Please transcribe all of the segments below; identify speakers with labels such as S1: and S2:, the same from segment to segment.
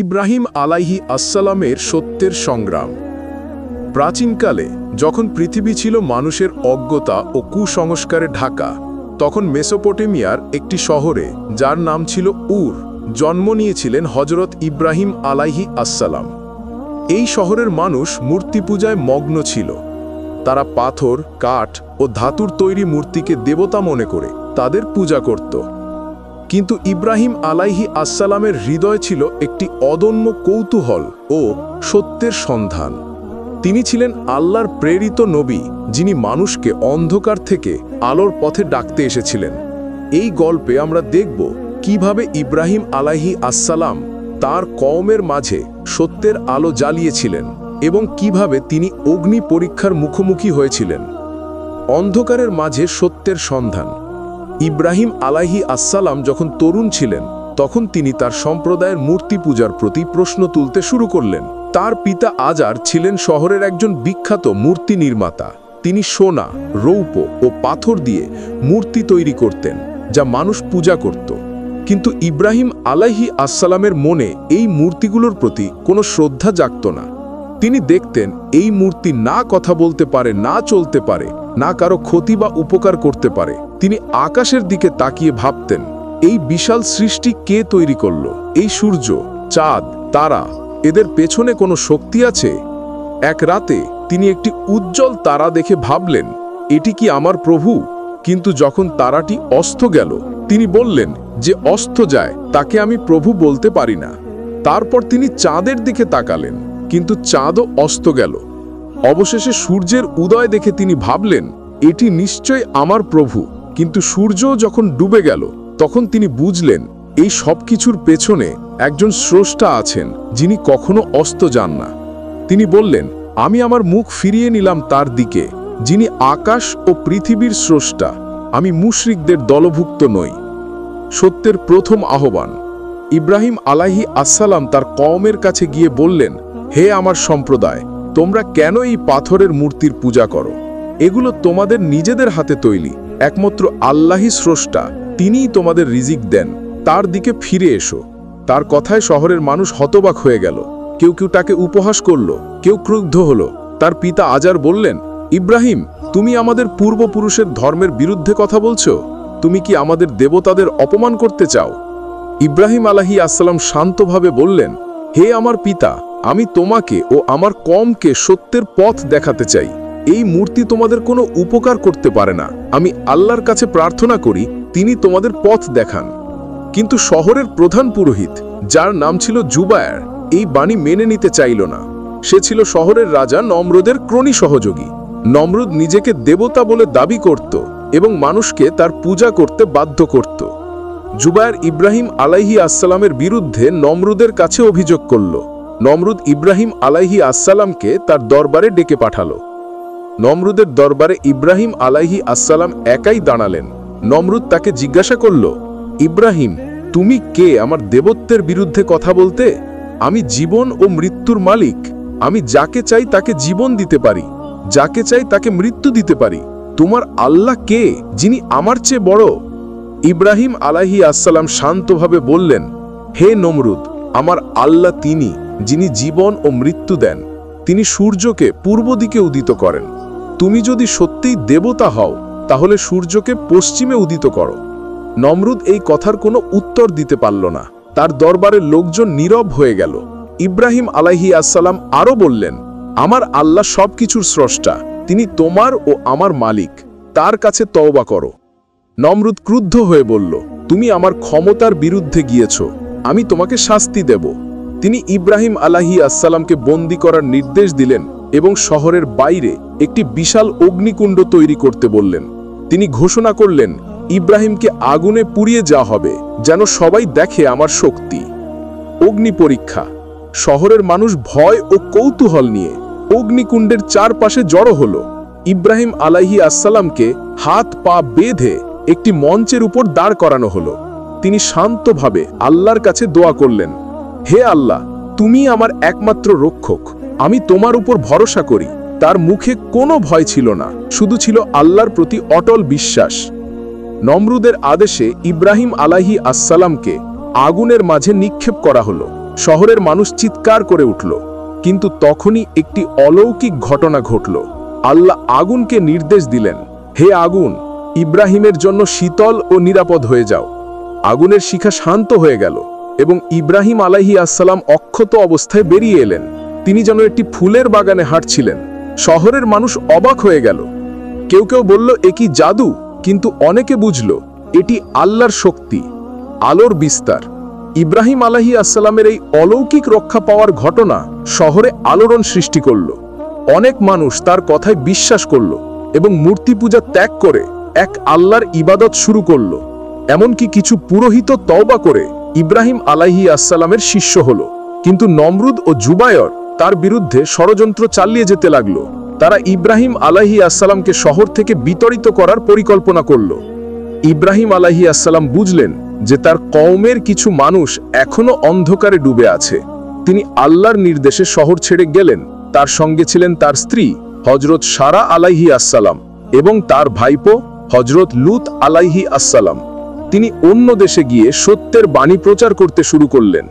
S1: ইব্রাহিম আলাইহি আসসালামের সত্যের সংগ্রাম। প্রাচীনকালে যখন পৃথিবী ছিল মানুষের অজ্ঞতা ও কুসংস্কারে ঢাকা, তখন মেসোপটেমিয়ার একটি শহরে, যার নাম ছিল উর, জন্ম নিয়েছিলেন হজরত ইব্রাহিম আলাইহি আসসালাম। এই শহরের মানুষ মূর্তি পূজায় মগ্ন ছিল। তারা পাথর, কাঠ ও ধাতুর তৈরি মূর্তিকে দেবতা মনে করে তাদের পূজা করত। কিন্তু ইব্রাহিম আলাইহি আসসালামের হৃদয় ছিল একটি অদম্য কৌতূহল ও সত্যের সন্ধান। তিনি ছিলেন আল্লাহর প্রেরিত নবী, যিনি মানুষকে অন্ধকার থেকে আলোর পথে ডাকতে এসেছিলেন। এই গল্পে আমরা দেখব কিভাবে ইব্রাহিম আলাইহি আসসালাম তার কওমের মাঝে সত্যের আলো জ্বালিয়েছিলেন এবং কিভাবে তিনি অগ্নি পরীক্ষার মুখোমুখি হয়েছিলেন। অন্ধকারের মাঝে সত্যের সন্ধান। ইব্রাহিম আলাইহি আসসালাম যখন তরুণ ছিলেন, তখন তিনি তার সম্প্রদায়ের মূর্তি পূজার প্রতি প্রশ্ন তুলতে শুরু করলেন। তার পিতা আজার ছিলেন শহরের একজন বিখ্যাত মূর্তি নির্মাতা। তিনি সোনা, রৌপ্য ও পাথর দিয়ে মূর্তি তৈরি করতেন, যা মানুষ পূজা করত। কিন্তু ইব্রাহিম আলাইহি আসসালামের মনে এই মূর্তিগুলোর প্রতি কোনো শ্রদ্ধা জাগত না। তিনি দেখতেন এই মূর্তি না কথা বলতে পারে, না চলতে পারে, না কারো ক্ষতি বা উপকার করতে পারে। তিনি আকাশের দিকে তাকিয়ে ভাবতেন, এই বিশাল সৃষ্টি কে তৈরি করল? এই সূর্য, চাঁদ, তারা, এদের পেছনে কোনো শক্তি আছে? এক রাতে তিনি একটি উজ্জ্বল তারা দেখে ভাবলেন, এটি কি আমার প্রভু? কিন্তু যখন তারাটি অস্ত গেল, তিনি বললেন, যে অস্ত যায় তাকে আমি প্রভু বলতে পারি না। তারপর তিনি চাঁদের দিকে তাকালেন, কিন্তু চাঁদও অস্ত গেল। অবশেষে সূর্যের উদয় দেখে তিনি ভাবলেন, এটি নিশ্চয় আমার প্রভু। কিন্তু সূর্য যখন ডুবে গেল, তখন তিনি বুঝলেন এই সব কিছুর পেছনে একজন স্রষ্টা আছেন, যিনি কখনো অস্ত যান না। তিনি বললেন, আমি আমার মুখ ফিরিয়ে নিলাম তার দিকে, যিনি আকাশ ও পৃথিবীর স্রষ্টা। আমি মুশরিকদের দলভুক্ত নই। সত্যের প্রথম আহ্বান। ইব্রাহিম আলাইহি আসসালাম তার কওমের কাছে গিয়ে বললেন, হে আমার সম্প্রদায়, তোমরা কেন এই পাথরের মূর্তির পূজা করো? এগুলো তোমাদের নিজেদের হাতে তৈরি। একমাত্র আল্লাহই স্রষ্টা, তিনিই তোমাদের রিজিক দেন। তার দিকে ফিরে এসো। তার কথায় শহরের মানুষ হতবাক হয়ে গেল। কেউ কেউ তাকে উপহাস করল, কেউ ক্রুদ্ধ হলো। তার পিতা আজার বললেন, ইব্রাহিম, তুমি আমাদের পূর্বপুরুষের ধর্মের বিরুদ্ধে কথা বলছো? তুমি কি আমাদের দেবতাদের অপমান করতে চাও? ইব্রাহিম আলাইহি আসসালাম শান্তভাবে বললেন, হে আমার পিতা, আমি তোমাকে ও আমার কওমকে সত্যের পথ দেখাতে চাই। এই মূর্তি তোমাদের কোনো উপকার করতে পারে না। আমি আল্লাহর কাছে প্রার্থনা করি, তিনি তোমাদের পথ দেখান। কিন্তু শহরের প্রধান পুরোহিত, যার নাম ছিল জুবায়ের, এই বাণী মেনে নিতে চাইল না। সে ছিল শহরের রাজা নমরুদের ক্রোনী সহযোগী। নমরুদ নিজেকে দেবতা বলে দাবি করত এবং মানুষকে তার পূজা করতে বাধ্য করত। জুবায়ের ইব্রাহিম আলাইহি আসসালামের বিরুদ্ধে নমরুদের কাছে অভিযোগ করল। নমরুদ ইব্রাহিম আলাইহি আসসালামকে তার দরবারে ডেকে পাঠালো। নমরুদের দরবারে ইব্রাহিম আলাইহি আসসালাম একাই দাঁড়ালেন। নমরুদ তাকে জিজ্ঞাসা করল, ইব্রাহিম, তুমি কে আমার দেবত্বের বিরুদ্ধে কথা বলতে? আমি জীবন ও মৃত্যুর মালিক। আমি যাকে চাই তাকে জীবন দিতে পারি, যাকে চাই তাকে মৃত্যু দিতে পারি। তোমার আল্লাহ কে, যিনি আমার চেয়ে বড়? ইব্রাহিম আলাইহি আসসালাম শান্তভাবে বললেন, হে নমরুদ, আমার আল্লাহ তিনি, যিনি জীবন ও মৃত্যু দেন। তিনি সূর্যকে পূর্ব দিকে উদিত করেন। তুমি যদি সত্যিই দেবতা হও, তাহলে সূর্যকে পশ্চিমে উদিত করো। নমরুদ এই কথার কোনো উত্তর দিতে পারল না। তার দরবারের লোকজন নীরব হয়ে গেল। ইব্রাহিম আলাইহি আসসালাম আরও বললেন, আমার আল্লাহ সবকিছুর স্রষ্টা, তিনি তোমার ও আমার মালিক। তার কাছে তওবা করো। নমরুদ ক্রুদ্ধ হয়ে বলল, তুমি আমার ক্ষমতার বিরুদ্ধে গিয়েছ, আমি তোমাকে শাস্তি দেব। তিনি ইব্রাহিম আলাইহি আসসালামকে বন্দী করার নির্দেশ দিলেন এবং শহরের বাইরে একটি বিশাল অগ্নিকুণ্ড তৈরি করতে বললেন। তিনি ঘোষণা করলেন, ইব্রাহিমকে আগুনে পুড়িয়ে যাওয়া হবে, যেন সবাই দেখে আমার শক্তি। অগ্নি পরীক্ষা। শহরের মানুষ ভয় ও কৌতূহল নিয়ে অগ্নিকুণ্ডের চারপাশে জড়ো হলো। ইব্রাহিম আলাইহি আসসালামকে হাত পা বেঁধে একটি মঞ্চের উপর দাঁড় করানো হলো। তিনি শান্তভাবে আল্লাহর কাছে দোয়া করলেন, হে আল্লাহ, তুমি আমার একমাত্র রক্ষক। আমি তোমার উপর ভরসা করি। তার মুখে কোনো ভয় ছিল না, শুধু ছিল আল্লাহর প্রতি অটল বিশ্বাস। নমরুদের আদেশে ইব্রাহিম আলাইহি আসসালামকে আগুনের মাঝে নিক্ষেপ করা হলো। শহরের মানুষ চিৎকার করে উঠল, কিন্তু তখনই একটি অলৌকিক ঘটনা ঘটল। আল্লাহ আগুনকে নির্দেশ দিলেন, হে আগুন, ইব্রাহিমের জন্য শীতল ও নিরাপদ হয়ে যাও। আগুনের শিখা শান্ত হয়ে গেল এবং ইব্রাহিম আলাইহিস আসসালাম অক্ষত অবস্থায় বেরিয়ে এলেন। তিনি যেন একটি ফুলের বাগানে হাঁটছিলেন। শহরের মানুষ অবাক হয়ে গেল। কেউ কেউ বলল এ কি জাদু, কিন্তু অনেকে বুঝল এটি আল্লাহর শক্তি, আলোর বিস্তার। ইব্রাহিম আলাইহিস আসসালামের এই অলৌকিক রক্ষা পাওয়ার ঘটনা শহরে আলোড়ন সৃষ্টি করল। অনেক মানুষ তার কথায় বিশ্বাস করল এবং মূর্তি পূজা ত্যাগ করে এক আল্লাহর ইবাদত শুরু করল। এমনকি কিছু পুরোহিত তওবা করে ইব্রাহিম আলাইহিস আসসালামের শিষ্য হল। কিন্তু নমরুদ ও জুবায়র তার বিরুদ্ধে ষড়যন্ত্র চালিয়ে যেতে লাগলো। তারা ইব্রাহিম আলাইহিস আসসালামকে শহর থেকে বিতাড়িত করার পরিকল্পনা করল। ইব্রাহিম আলাইহিস আসসালাম বুঝলেন যে তার কওমের কিছু মানুষ এখনো অন্ধকারে ডুবে আছে। তিনি আল্লাহর নির্দেশে শহর ছেড়ে গেলেন। তার সঙ্গে ছিলেন তার স্ত্রী হযরত সারা আলাইহিস আসসালাম এবং তার ভাইপো হযরত লূত আলাইহিস আসসালাম। তিনি অন্য দেশে গিয়ে সত্যের বাণী প্রচার করতে শুরু করলেন।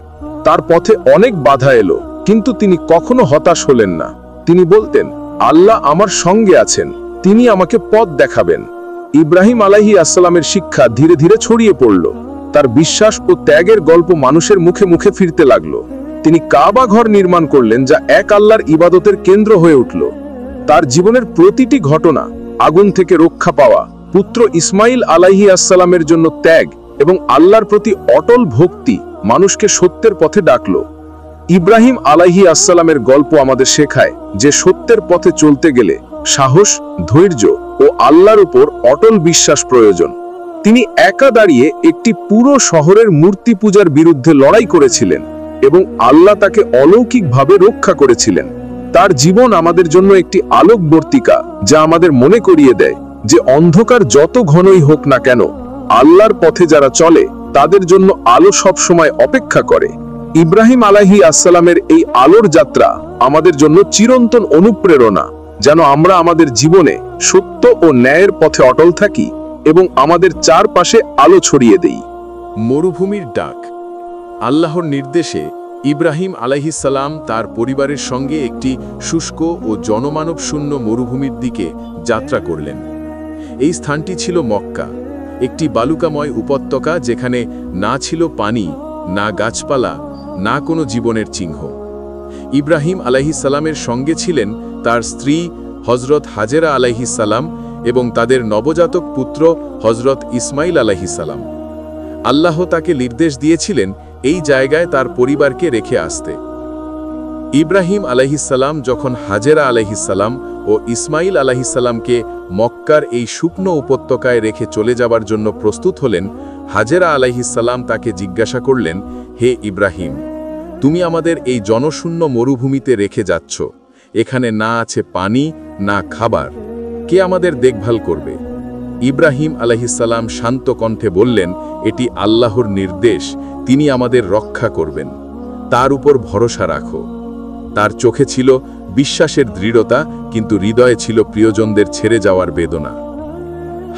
S1: তার পথে অনেক বাধা এলো, কিন্তু তিনি কখনো হতাশ হলেন না। তিনি বলতেন, আল্লাহ আমার সঙ্গে আছেন, তিনি আমাকে পথ দেখাবেন। ইব্রাহিম আলাইহিস আসসালামের শিক্ষা ধীরে ধীরে ছড়িয়ে পড়ল। তার বিশ্বাস ও ত্যাগের গল্প মানুষের মুখে মুখে ফিরতে লাগলো। তিনি কাবা ঘর নির্মাণ করলেন, যা এক আল্লাহর ইবাদতের কেন্দ্র হয়ে উঠল। তার জীবনের প্রতিটি ঘটনা, আগুন থেকে রক্ষা পাওয়া, পুত্র ইসমাইল আলাইহিস আসসালামের জন্য ত্যাগ এবং আল্লাহর প্রতি অটল ভক্তি মানুষকে সত্যের পথে ডাকলো। ইব্রাহিম আলাইহিস আসসালামের গল্প আমাদের শেখায় যে সত্যের পথে চলতে গেলে সাহস, ধৈর্য ও আল্লাহর উপর অটল বিশ্বাস প্রয়োজন। তিনি একা দাঁড়িয়ে একটি পুরো শহরের মূর্তি পূজার বিরুদ্ধে লড়াই করেছিলেন এবং আল্লাহ তাকে অলৌকিকভাবে রক্ষা করেছিলেন। তার জীবন আমাদের জন্য একটি আলোকবর্তিকা, যা আমাদের মনে করিয়ে দেয় যে অন্ধকার যত ঘনই হোক না কেন, আল্লাহর পথে যারা চলে তাদের জন্য আলো সব সময় অপেক্ষা করে। ইব্রাহিম আলাইহিস আসসালামের এই আলোর যাত্রা আমাদের জন্য চিরন্তন অনুপ্রেরণা, যেন আমরা আমাদের জীবনে সত্য ও ন্যায়ের পথে অটল থাকি এবং আমাদের চারপাশে আলো ছড়িয়ে দেই। মরুভূমির ডাক। আল্লাহর নির্দেশে ইব্রাহিম আলাইহিস সালাম তার পরিবারের সঙ্গে একটি শুষ্ক ও জনমানব শূন্য মরুভূমির দিকে যাত্রা করলেন। এই স্থানটি ছিল মক্কা, একটি বালুকাময় উপত্যকা যেখানে না ছিল পানি, না গাছপালা, না কোনো জীবনের চিহ্ন। ইব্রাহিম আলাইহিস সালামের সঙ্গে ছিলেন তার স্ত্রী হযরত হাজেরা আলাইহিস সালাম এবং তাদের নবজাতক পুত্র হযরত ইসমাইল আলাইহিস সালাম। আল্লাহ তাকে নির্দেশ দিয়েছিলেন এই জায়গায় তার পরিবারকে রেখে আসতে। ইব্রাহিম আলাইহিস সালাম যখন হাজেরা আলাইহিস সালাম ও ইসমাইল আলাইহিস সালামকে মক্কার এই শুকনো উপত্যকায় রেখে চলে যাবার জন্য প্রস্তুত হলেন, হাজেরা আলাইহিস সালাম তাকে জিজ্ঞাসা করলেন, হে ইব্রাহিম, তুমি আমাদের এই জনশূন্য মরুভূমিতে রেখে যাচ্ছ। এখানে না আছে পানি, না খাবার, কে আমাদের দেখভাল করবে? ইব্রাহিম আলাইহিস সালাম শান্ত কণ্ঠে বললেন, এটি আল্লাহর নির্দেশ, তিনি আমাদের রক্ষা করবেন, তার উপর ভরসা রাখো। তার চোখে ছিল বিশ্বাসের দৃঢ়তা, কিন্তু হৃদয়ে ছিল প্রিয়জনদের ছেড়ে যাওয়ার বেদনা।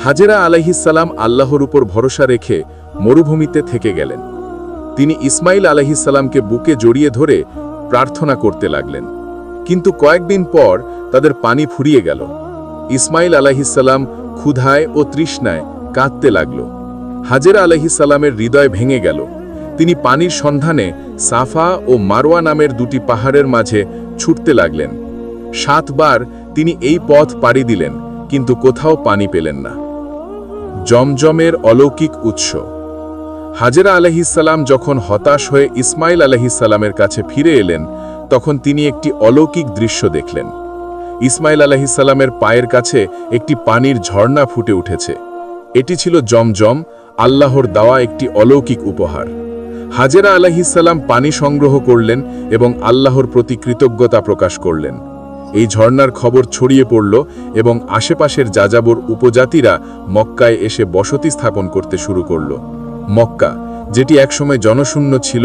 S1: হাজেরা আলাইহিস সালাম আল্লাহর উপর ভরসা রেখে মরুভূমিতে থেকে গেলেন। তিনি ইসমাইল আলাইহিস সালামকে বুকে জড়িয়ে ধরে প্রার্থনা করতে লাগলেন। কিন্তু কয়েকদিন পর তাদের পানি ফুরিয়ে গেল। ইসমাইল আলাইহিস সালাম ক্ষুধায় ও তৃষ্ণায় কাঁদতে লাগল। হাজেরা আলাইহিস সালামের হৃদয় ভেঙে গেল। তিনি পানির সন্ধানে সাফা ও মারওয়া নামের দুটি পাহাড়ের মাঝে ছুটতে লাগলেন। 7 বার তিনি এই পথ পাড়ি দিলেন, কিন্তু কোথাও পানি পেলেন না। জমজমের অলৌকিক উৎস। হাজেরা আলাইহিস সালাম যখন হতাশ হয়ে ইসমাইল আলাইহিস সালামের কাছে ফিরে এলেন, তখন তিনি একটি অলৌকিক দৃশ্য দেখলেন। ইসমাইল আলাইহিস সালামের পায়ের কাছে একটি পানির ঝর্ণা ফুটে উঠেছে। এটি ছিল জমজম, আল্লাহর দেওয়া একটি অলৌকিক উপহার। হাজেরা আলাইহিস সালাম পানি সংগ্রহ করলেন এবং আল্লাহর প্রতি কৃতজ্ঞতা প্রকাশ করলেন। এই ঝর্ণার খবর ছড়িয়ে পড়ল এবং আশেপাশের যাযাবর উপজাতিরা মক্কায় এসে বসতি স্থাপন করতে শুরু করল। মক্কা, যেটি একসময় জনশূন্য ছিল,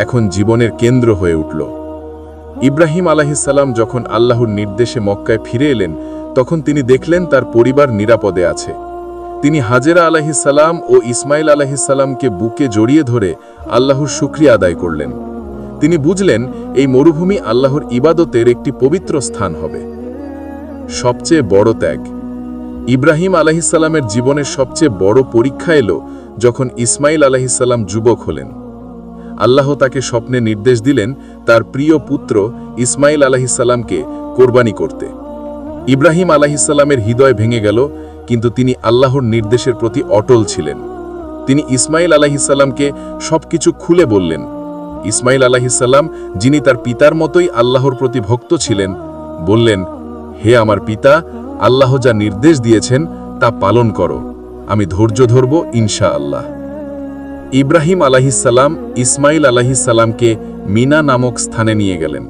S1: এখন জীবনের কেন্দ্র হয়ে উঠল। ইব্রাহিম আলাইহিস সালাম যখন আল্লাহর নির্দেশে মক্কায় ফিরে এলেন, তখন তিনি দেখলেন তার পরিবার নিরাপদে আছে। তিনি হাজেরা আলাইহিস সালাম ও ইসমাইল আলাইহিস সালামকে বুকে জড়িয়ে ধরে আল্লাহর শুকরিয়া আদায় করলেন। তিনি বুঝলেন এই মরুভূমি আল্লাহর ইবাদতের একটি পবিত্র স্থান হবে। সবচেয়ে বড় ত্যাগ। ইব্রাহিম আলাইহিসসালামের জীবনের সবচেয়ে বড় পরীক্ষা এলো যখন ইসমাইল আলাইহিসসালাম যুবক হলেন। আল্লাহ তাকে স্বপ্নে নির্দেশ দিলেন তার প্রিয় পুত্র ইসমাইল আলাইহিসসালামকে কোরবানি করতে। ইব্রাহিম আলাইহিসসালামের হৃদয় ভেঙে গেল, কিন্তু তিনি আল্লাহর নির্দেশের প্রতি অটল ছিলেন। তিনি ইসমাইল আলাইহিসসালামকে সবকিছু খুলে বললেন। ইসমাইল আলাইহিসসালাম, যিনি তার পিতার মতোই আল্লাহর প্রতি ভক্ত ছিলেন, বললেন, হে আমার পিতা, আল্লাহ যা নির্দেশ দিয়েছেন তা পালন করো, আমি ধৈর্য ধরব ইনশাআল্লাহ। ইব্রাহিম আলাইহিসসালাম ইসমাইল আলাইহিসসালামকে মিনা নামক স্থানে নিয়ে গেলেন।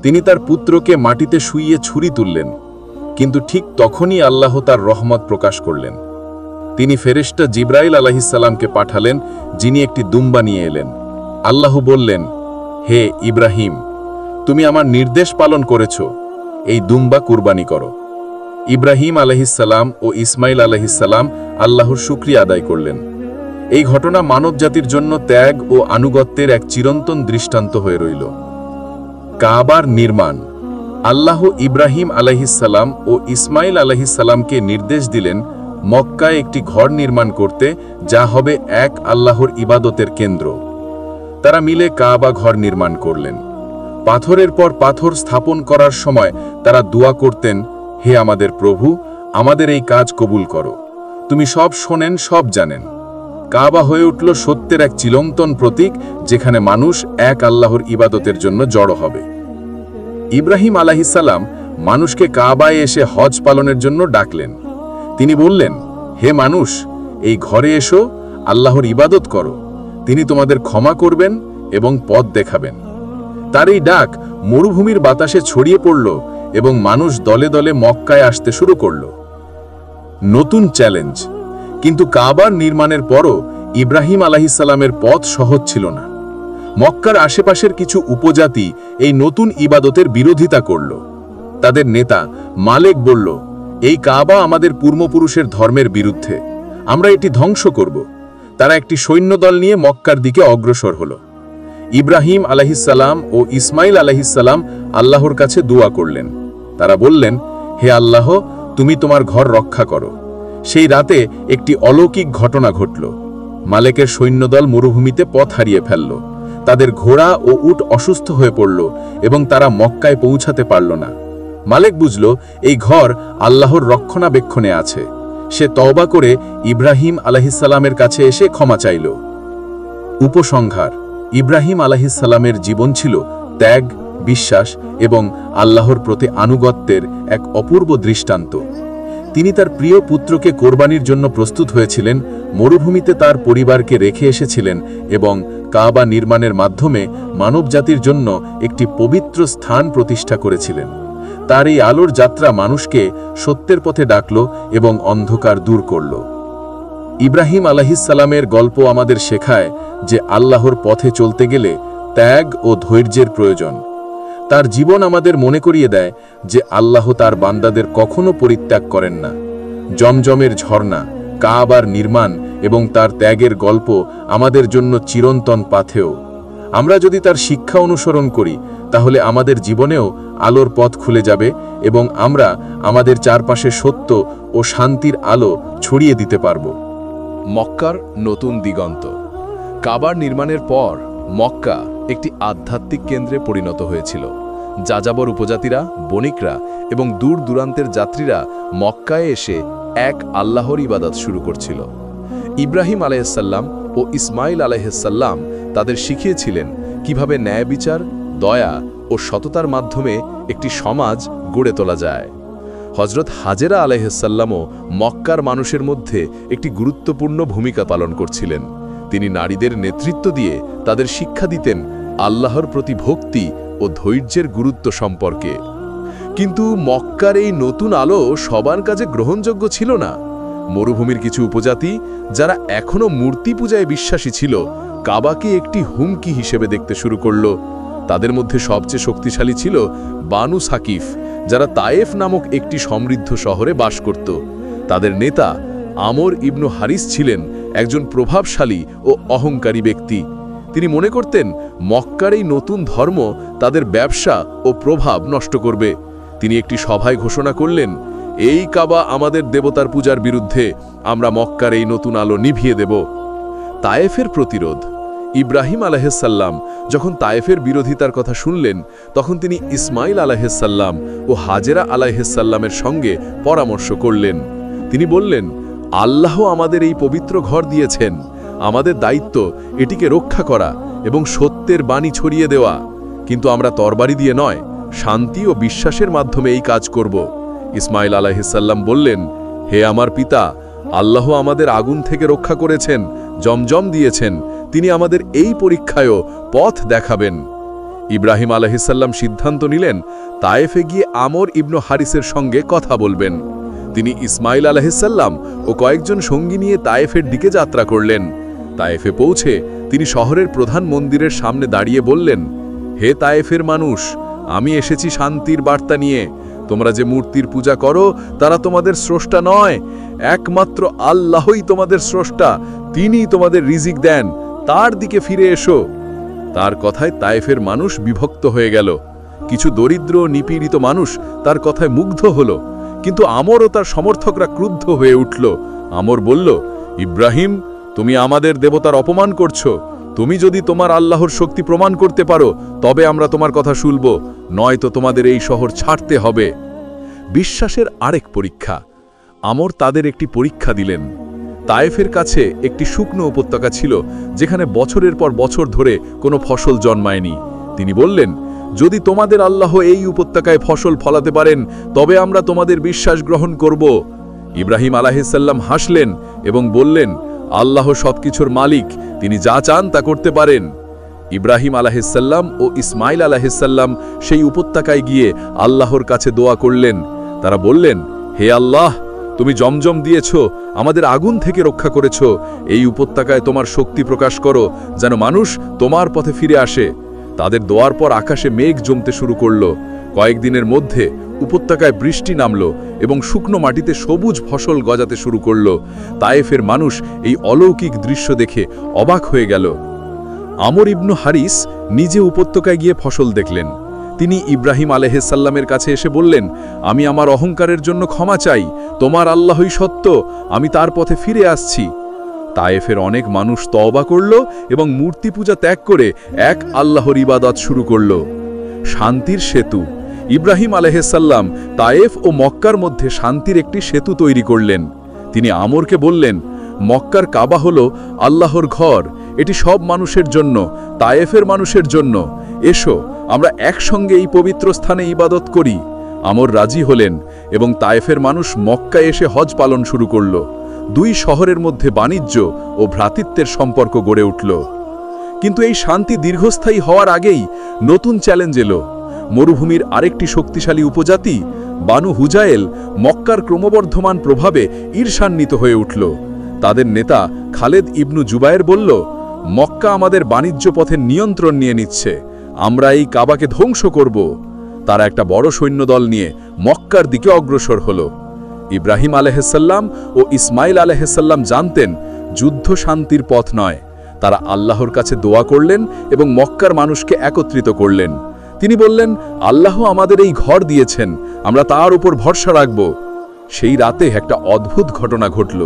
S1: তিনি তার পুত্রকে মাটিতে শুইয়ে ছুরি তুললেন, কিন্তু ঠিক তখনই আল্লাহ তার রহমত প্রকাশ করলেন। তিনি ফেরেশতা জিবরাইল আলাইহিসসালামকে পাঠালেন, যিনি একটি দুম্বা নিয়ে এলেন। আল্লাহ বললেন, হে ইব্রাহিম, তুমি আমার নির্দেশ পালন করেছ, এই দুম্বা কুরবানি করো। ইব্রাহিম আলাইহিসসালাম ও ইসমাইল আলাইহিসসালাম আল্লাহর শুকরিয়া আদায় করলেন। এই ঘটনা মানবজাতির জন্য ত্যাগ ও আনুগত্যের এক চিরন্তন দৃষ্টান্ত হয়ে রইল। কাবার নির্মাণ। আল্লাহ ইব্রাহিম আলাইহিসসালাম ও ইসমাইল আলাইহিসসালামকে নির্দেশ দিলেন মক্কায় একটি ঘর নির্মাণ করতে, যা হবে এক আল্লাহর ইবাদতের কেন্দ্র। তারা মিলে কাবা ঘর নির্মাণ করলেন। পাথরের পর পাথর স্থাপন করার সময় তারা দোয়া করতেন, হে আমাদের প্রভু, আমাদের এই কাজ কবুল করো, তুমি সব শোনেন, সব জানেন। কাবা হয়ে উঠল সত্যের এক চিরন্তন প্রতীক, যেখানে মানুষ এক আল্লাহর ইবাদতের জন্য জড়ো হবে। ইব্রাহিম আলাইহিসসালাম মানুষকে কাবায় এসে হজ পালনের জন্য ডাকলেন। তিনি বললেন, হে মানুষ, এই ঘরে এসো, আল্লাহর ইবাদত করো, তিনি তোমাদের ক্ষমা করবেন এবং পথ দেখাবেন। তার এই ডাক মরুভূমির বাতাসে ছড়িয়ে পড়ল এবং মানুষ দলে দলে মক্কায় আসতে শুরু করল। নতুন চ্যালেঞ্জ। কিন্তু কাবার নির্মাণের পরও ইব্রাহিম আলাইহিসসালামের পথ সহজ ছিল না। মক্কার আশেপাশের কিছু উপজাতি এই নতুন ইবাদতের বিরোধিতা করল। তাদের নেতা মালেক বলল, এই কাবা আমাদের পূর্বপুরুষের ধর্মের বিরুদ্ধে, আমরা এটি ধ্বংস করব। তারা একটি সৈন্যদল নিয়ে মক্কার দিকে অগ্রসর হল। ইব্রাহিম আলাইহিসসালাম ও ইসমাইল আলাইহিসসালাম আল্লাহর কাছে দোয়া করলেন। তারা বললেন, হে আল্লাহ, তুমি তোমার ঘর রক্ষা করো। সেই রাতে একটি অলৌকিক ঘটনা ঘটল। মালেকের সৈন্যদল মরুভূমিতে পথ হারিয়ে ফেলল। তাদের ঘোড়া ও উট অসুস্থ হয়ে পড়ল এবং তারা মক্কায় পৌঁছাতে পারল না। মালেক বুঝল এই ঘর আল্লাহর রক্ষণাবেক্ষণে আছে। সে তওবা করে ইব্রাহিম আলাইহিসসালামের কাছে এসে ক্ষমা চাইল। উপসংহার। ইব্রাহিম আলাইহিসসালামের জীবন ছিল ত্যাগ, বিশ্বাস এবং আল্লাহর প্রতি আনুগত্যের এক অপূর্ব দৃষ্টান্ত। তিনি তার প্রিয় পুত্রকে কোরবানির জন্য প্রস্তুত হয়েছিলেন, মরুভূমিতে তার পরিবারকে রেখে এসেছিলেন এবং কাবা নির্মাণের মাধ্যমে মানবজাতির জন্য একটি পবিত্র স্থান প্রতিষ্ঠা করেছিলেন। তার এই আলোর যাত্রা মানুষকে সত্যের পথে ডাকল এবং অন্ধকার দূর করল। ইব্রাহিম আলাইহিসসালামের গল্প আমাদের শেখায় যে আল্লাহর পথে চলতে গেলে ত্যাগ ও ধৈর্যের প্রয়োজন। তার জীবন আমাদের মনে করিয়ে দেয় যে আল্লাহ তার বান্দাদের কখনো পরিত্যাগ করেন না। জমজমের ঝর্ণা, কাবার নির্মাণ এবং তার ত্যাগের গল্প আমাদের জন্য চিরন্তন পাথেয়। আমরা যদি তার শিক্ষা অনুসরণ করি, তাহলে আমাদের জীবনেও আলোর পথ খুলে যাবে এবং আমরা আমাদের চারপাশে সত্য ও শান্তির আলো ছড়িয়ে দিতে পারব।
S2: মক্কার নতুন দিগন্ত। কাবার নির্মাণের পর মক্কা একটি আধ্যাত্মিক কেন্দ্রে পরিণত হয়েছিল। যাযাবর উপজাতিরা, বণিকরা এবং দূর দূরান্তের যাত্রীরা মক্কায় এসে এক আল্লাহর ইবাদত শুরু করছিল। ইব্রাহিম আলাইহিসসালাম ও ইসমাইল আলাইহিসসালাম তাদের শিখিয়েছিলেন কিভাবে ন্যায় বিচার, দয়া ও সততার মাধ্যমে একটি সমাজ গড়ে তোলা যায়। হযরত হাজেরা আলাইহিসসালামও মক্কার মানুষের মধ্যে একটি গুরুত্বপূর্ণ ভূমিকা পালন করছিলেন। তিনি নারীদের নেতৃত্ব দিয়ে তাদের শিক্ষা দিতেন আল্লাহর প্রতি ভক্তি ও ধৈর্যের গুরুত্ব সম্পর্কে। কিন্তু মক্কার এই নতুন আলো সবার কাছে গ্রহণযোগ্য ছিল না। মরুভূমির কিছু উপজাতি, যারা এখনও মূর্তি পূজায় বিশ্বাসী ছিল, কাবাকে একটি হুমকি হিসেবে দেখতে শুরু করল। তাদের মধ্যে সবচেয়ে শক্তিশালী ছিল বানু সাকিফ, যারা তায়েফ নামক একটি সমৃদ্ধ শহরে বাস করত। তাদের নেতা আমর ইবনু হারিস ছিলেন একজন প্রভাবশালী ও অহংকারী ব্যক্তি। তিনি মনে করতেন মক্কার এই নতুন ধর্ম তাদের ব্যবসা ও প্রভাব নষ্ট করবে। তিনি একটি সভায় ঘোষণা করলেন, এই কাবা আমাদের দেবতার পূজার বিরুদ্ধে, আমরা মক্কার এই নতুন আলো নিভিয়ে দেব। তায়েফের প্রতিরোধ। ইব্রাহিম আলাইহিসসালাম যখন তায়েফের বিরোধিতার কথা শুনলেন, তখন তিনি ইসমাইল আলাইহিসসালাম ও হাজেরা আলাইহিসসালামের সঙ্গে পরামর্শ করলেন। তিনি বললেন, আল্লাহ আমাদের এই পবিত্র ঘর দিয়েছেন, আমাদের দায়িত্ব এটিকে রক্ষা করা এবং সত্যের বাণী ছড়িয়ে দেওয়া, কিন্তু আমরা তরবারি দিয়ে নয়, শান্তি ও বিশ্বাসের মাধ্যমে এই কাজ করব। ইসমাইল আলাইহিসসালাম বললেন, হে আমার পিতা, আল্লাহ আমাদের আগুন থেকে রক্ষা করেছেন, জমজম দিয়েছেন, তিনি আমাদের এই পরীক্ষায়ও পথ দেখাবেন। ইব্রাহিম আলাইহিসসালাম সিদ্ধান্ত নিলেন তায়েফে গিয়ে আমর ইবনু হারিসের সঙ্গে কথা বলবেন। তিনি ইসমাইল আলাইহিসসালাম ও কয়েকজন সঙ্গী নিয়ে তায়েফের দিকে যাত্রা করলেন। তায়েফে পৌঁছে তিনি শহরের প্রধান মন্দিরের সামনে দাঁড়িয়ে বললেন, হে তায়েফের মানুষ, আমি এসেছি শান্তির বার্তা নিয়ে। তোমরা যে মূর্তির পূজা করো তারা তোমাদের স্রষ্টা নয়, একমাত্র আল্লাহই তোমাদের স্রষ্টা, তিনিই তোমাদের রিজিক দেন, তার দিকে ফিরে এসো। তার কথায় তায়েফের মানুষ বিভক্ত হয়ে গেল। কিছু দরিদ্র নিপীড়িত মানুষ তার কথায় মুগ্ধ হল, কিন্তু আমর ও তার সমর্থকরা ক্রুদ্ধ হয়ে উঠল। আমর বলল, ইব্রাহিম, তুমি আমাদের দেবতার অপমান করছো। তুমি যদি তোমার আল্লাহর শক্তি প্রমাণ করতে পারো তবে আমরা তোমার কথা শুনব, নয়তো তোমাদের এই শহর ছাড়তে হবে। বিশ্বাসের আরেক পরীক্ষা। আমর তাদের একটি পরীক্ষা দিলেন। তায়েফের কাছে একটি শুকনো উপত্যকা ছিল, যেখানে বছরের পর বছর ধরে কোনো ফসল জন্মায়নি। তিনি বললেন, যদি তোমাদের আল্লাহ এই উপত্যকায় ফসল ফলাতে পারেন তবে আমরা তোমাদের বিশ্বাস গ্রহণ করব। ইব্রাহিম আলাইহিসসালাম হাসলেন এবং বললেন, আল্লাহ সবকিছুর মালিক, তিনি যা চান তা করতে পারেন। ইব্রাহিম আলাইহিসসালাম ও ইসমাইল আলাইহিসসালাম সেই উপত্যকায় গিয়ে আল্লাহর কাছে দোয়া করলেন। তারা বললেন, হে আল্লাহ, তুমি জমজম দিয়েছ, আমাদের আগুন থেকে রক্ষা করেছ, এই উপত্যকায় তোমার শক্তি প্রকাশ করো, যেন মানুষ তোমার পথে ফিরে আসে। তাদের দোয়ার পর আকাশে মেঘ জমতে শুরু করল। কয়েকদিনের মধ্যে উপত্যকায় বৃষ্টি নামল এবং শুকনো মাটিতে সবুজ ফসল গজাতে শুরু করল। তায়েফের মানুষ এই অলৌকিক দৃশ্য দেখে অবাক হয়ে গেল। আমর ইবনু হারিস নিজে উপত্যকায় গিয়ে ফসল দেখলেন। তিনি ইব্রাহিম আলাইহিসসালামের কাছে এসে বললেন, আমি আমার অহংকারের জন্য ক্ষমা চাই, তোমার আল্লাহই সত্য, আমি তার পথে ফিরে আসছি। তায়েফের অনেক মানুষ তওবা করল এবং মূর্তি পূজা ত্যাগ করে এক আল্লাহর ইবাদত শুরু করল। শান্তির সেতু। ইব্রাহিম আলাইহিসসালাম তায়েফ ও মক্কার মধ্যে শান্তির একটি সেতু তৈরি করলেন। তিনি আমরকে বললেন, মক্কার কাবা হলো আল্লাহর ঘর, এটি সব মানুষের জন্য, তায়েফের মানুষের জন্য। এসো, আমরা একসঙ্গে এই পবিত্র স্থানে ইবাদত করি। আমর রাজি হলেন এবং তায়েফের মানুষ মক্কায় এসে হজ পালন শুরু করল। দুই শহরের মধ্যে বাণিজ্য ও ভ্রাতৃত্বের সম্পর্ক গড়ে উঠল। কিন্তু এই শান্তি দীর্ঘস্থায়ী হওয়ার আগেই নতুন চ্যালেঞ্জ এলো। মরুভূমির আরেকটি শক্তিশালী উপজাতি বানু হুজায়েল মক্কার ক্রমবর্ধমান প্রভাবে ঈর্ষান্বিত হয়ে উঠল। তাদের নেতা খালেদ ইবনু জুবায়ের বলল, মক্কা আমাদের বাণিজ্য পথের নিয়ন্ত্রণ নিয়ে নিচ্ছে, আমরা এই কাবাকে ধ্বংস করব। তারা একটা বড় সৈন্যদল নিয়ে মক্কার দিকে অগ্রসর হল। ইব্রাহিম আলাইহিসসালাম ও ইসমাইল আলাইহিসসালাম জানতেন যুদ্ধ শান্তির পথ নয়। তারা আল্লাহর কাছে দোয়া করলেন এবং মক্কার মানুষকে একত্রিত করলেন। তিনি বললেন, আল্লাহ আমাদের এই ঘর দিয়েছেন, আমরা তার উপর ভরসা রাখব। সেই রাতে একটা অদ্ভুত ঘটনা ঘটল।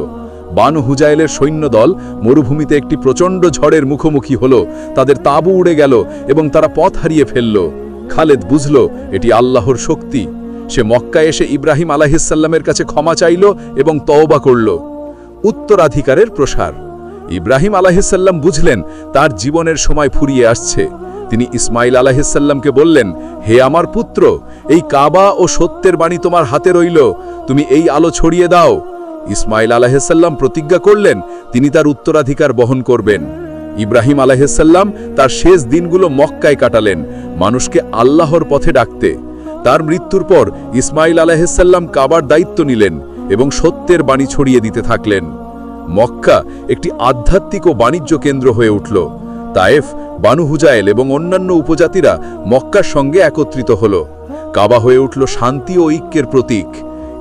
S2: বানু হুজায়েলের সৈন্যদল মরুভূমিতে একটি প্রচণ্ড ঝড়ের মুখোমুখি হল। তাদের তাঁবু উড়ে গেল এবং তারা পথ হারিয়ে ফেলল। খালেদ বুঝল এটি আল্লাহর শক্তি। সে মক্কায় এসে ইব্রাহিম আলাইহিসসালামের কাছে ক্ষমা চাইল এবং তওবা করল। উত্তরাধিকারের প্রসার। ইব্রাহিম আলাইহিসসালাম বুঝলেন তার জীবনের সময় ফুরিয়ে আসছে। তিনি ইসমাইল আলাইহিসসালামকে বললেন, হে আমার পুত্র, এই কাবা ও সত্যের বাণী তোমার হাতে রইল, তুমি এই আলো ছড়িয়ে দাও। ইসমাইল আলাইহিসসালাম প্রতিজ্ঞা করলেন তিনি তার উত্তরাধিকার বহন করবেন। ইব্রাহিম আলাইহিসসালাম তার শেষ দিনগুলো মক্কায় কাটালেন, মানুষকে আল্লাহর পথে ডাকতে। তার মৃত্যুর পর ইসমাইল আলাইহিসসালাম কাবার দায়িত্ব নিলেন এবং সত্যের বাণী ছড়িয়ে দিতে থাকলেন। মক্কা একটি আধ্যাত্মিক ও বাণিজ্য কেন্দ্র হয়ে উঠল। তায়েফ, বানু হুজায়েল এবং অন্যান্য উপজাতিরা মক্কার সঙ্গে একত্রিত হল। কাবা হয়ে উঠল শান্তি ও ঐক্যের প্রতীক।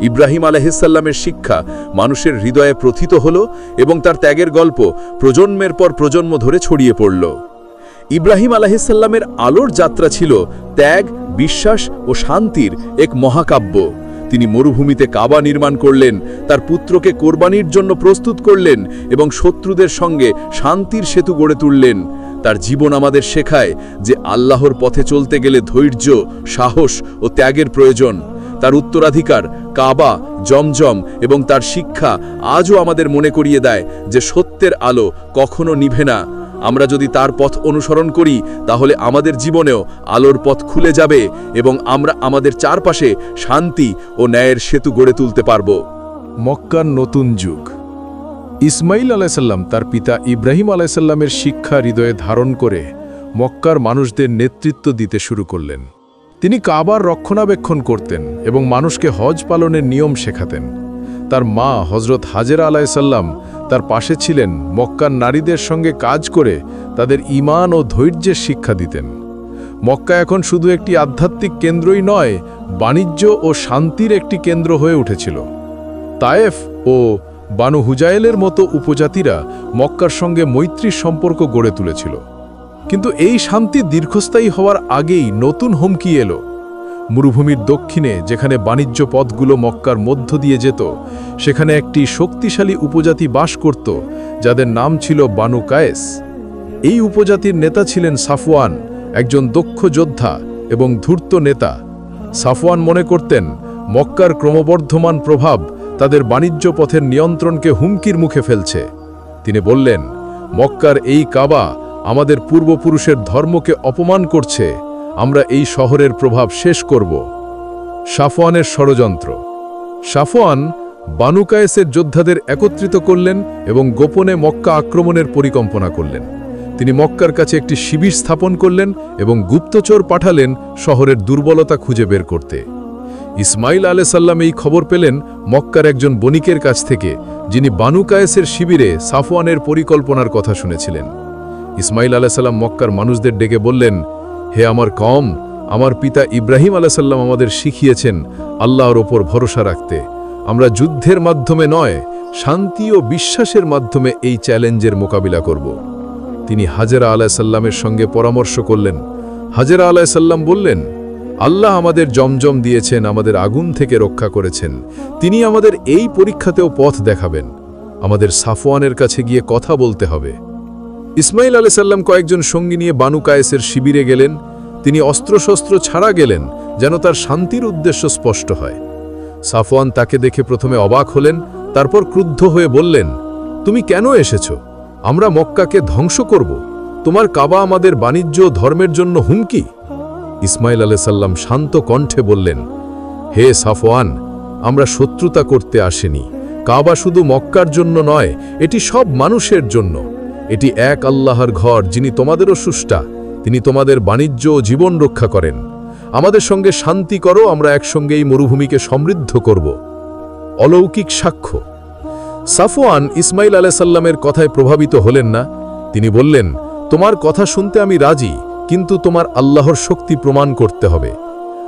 S2: ইব্রাহিম আলাইহিসসালামের শিক্ষা মানুষের হৃদয়ে প্রথিত হল এবং তার ত্যাগের গল্প প্রজন্মের পর প্রজন্ম ধরে ছড়িয়ে পড়ল। ইব্রাহিম আলাইহিসসালামের আলোর যাত্রা ছিল ত্যাগ, বিশ্বাস ও শান্তির এক মহাকাব্য। তিনি মরুভূমিতে কাবা নির্মাণ করলেন, তার পুত্রকে কোরবানির জন্য প্রস্তুত করলেন এবং শত্রুদের সঙ্গে শান্তির সেতু গড়ে তুললেন। তার জীবন আমাদের শেখায় যে আল্লাহর পথে চলতে গেলে ধৈর্য, সাহস ও ত্যাগের প্রয়োজন। তার উত্তরাধিকার কাবা, জমজম এবং তার শিক্ষা আজও আমাদের মনে করিয়ে দেয় যে সত্যের আলো কখনো নিভে না। আমরা যদি তার পথ অনুসরণ করি তাহলে আমাদের জীবনেও আলোর পথ খুলে যাবে এবং আমরা আমাদের চারপাশে শান্তি ও ন্যায়ের সেতু গড়ে তুলতে পারব।
S1: মক্কার নতুন যুগ। ইসমাইল আলাইসাল্লাম তার পিতা ইব্রাহিম আলাইসাল্লামের শিক্ষা হৃদয়ে ধারণ করে মক্কার মানুষদের নেতৃত্ব দিতে শুরু করলেন। তিনি কাবার রক্ষণাবেক্ষণ করতেন এবং মানুষকে হজ পালনের নিয়ম শেখাতেন। তার মা হজরত হাজেরা আলাইসাল্লাম তার পাশে ছিলেন, মক্কার নারীদের সঙ্গে কাজ করে তাদের ঈমান ও ধৈর্যের শিক্ষা দিতেন। মক্কা এখন শুধু একটি আধ্যাত্মিক কেন্দ্রই নয়, বাণিজ্য ও শান্তির একটি কেন্দ্র হয়ে উঠেছিল। তায়েফ ও বানু হুজাইলের মতো উপজাতিরা মক্কার সঙ্গে মৈত্রীর সম্পর্ক গড়ে তুলেছিল। কিন্তু এই শান্তি দীর্ঘস্থায়ী হওয়ার আগেই নতুন হুমকি এলো। মরুভূমির দক্ষিণে যেখানে বাণিজ্য পথগুলো মক্কার মধ্য দিয়ে যেত, সেখানে একটি শক্তিশালী উপজাতি বাস করত যাদের নাম ছিল বানু কায়েস। এই উপজাতির নেতা ছিলেন সাফওয়ান, একজন দক্ষ যোদ্ধা এবং ধূর্ত নেতা। সাফওয়ান মনে করতেন মক্কার ক্রমবর্ধমান প্রভাব তাদের বাণিজ্য পথের নিয়ন্ত্রণকে হুমকির মুখে ফেলছে। তিনি বললেন, মক্কার এই কাবা আমাদের পূর্বপুরুষের ধর্মকে অপমান করছে, আমরা এই শহরের প্রভাব শেষ করব। সাফওয়ানের ষড়যন্ত্র। সাফওয়ান বানু কায়েসের যোদ্ধাদের একত্রিত করলেন এবং গোপনে মক্কা আক্রমণের পরিকল্পনা করলেন। তিনি মক্কার কাছে একটি শিবির স্থাপন করলেন এবং গুপ্তচর পাঠালেন শহরের দুর্বলতা খুঁজে বের করতে। ইসমাইল আলাইসাল্লাম এই খবর পেলেন মক্কার একজন বণিকের কাছ থেকে, যিনি বানু কায়েসের শিবিরে সাফওয়ানের পরিকল্পনার কথা শুনেছিলেন। ইসমাইল আলাইসাল্লাম মক্কার মানুষদের ডেকে বললেন, হে আমার কওম, আমার পিতা ইব্রাহিম আলাইসাল্লাম আমাদের শিখিয়েছেন আল্লাহর ওপর ভরসা রাখতে। আমরা যুদ্ধের মাধ্যমে নয়, শান্তি ও বিশ্বাসের মাধ্যমে এই চ্যালেঞ্জের মোকাবিলা করব। তিনি হাজেরা আলাইসাল্লামের সঙ্গে পরামর্শ করলেন। হাজেরা আলাইসাল্লাম বললেন, আল্লাহ আমাদের জমজম দিয়েছেন, আমাদের আগুন থেকে রক্ষা করেছেন, তিনি আমাদের এই পরীক্ষাতেও পথ দেখাবেন। আমাদের সাফওয়ানের কাছে গিয়ে কথা বলতে হবে। ইসমাইল আলাইসাল্লাম কয়েকজন সঙ্গী নিয়ে বানু কায়েসের শিবিরে গেলেন। তিনি অস্ত্রশস্ত্র ছাড়া গেলেন যেন তার শান্তির উদ্দেশ্য স্পষ্ট হয়। সাফওয়ান তাকে দেখে প্রথমে অবাক হলেন, তারপর ক্রুদ্ধ হয়ে বললেন, তুমি কেন এসেছ? আমরা মক্কাকে ধ্বংস করব। তোমার কাবা আমাদের বাণিজ্য ধর্মের জন্য হুমকি। ইসমাইল আলাইসাল্লাম শান্ত কণ্ঠে বললেন, হে সাফওয়ান, আমরা শত্রুতা করতে আসেনি। কাবা শুধু মক্কার জন্য নয়, এটি সব মানুষের জন্য। এটি এক আল্লাহর ঘর, যিনি তোমাদেরও স্রষ্টা। তিনি তোমাদের বাণিজ্য ও জীবন রক্ষা করেন। আমাদের সঙ্গে শান্তি করো, আমরা একসঙ্গে এই মরুভূমিকে সমৃদ্ধ করব। অলৌকিক সাক্ষ্য। সাফওয়ান ইসমাইল আলাইসাল্লামের কথায় প্রভাবিত হলেন না। তিনি বললেন, তোমার কথা শুনতে আমি রাজি, কিন্তু তোমার আল্লাহর শক্তি প্রমাণ করতে হবে।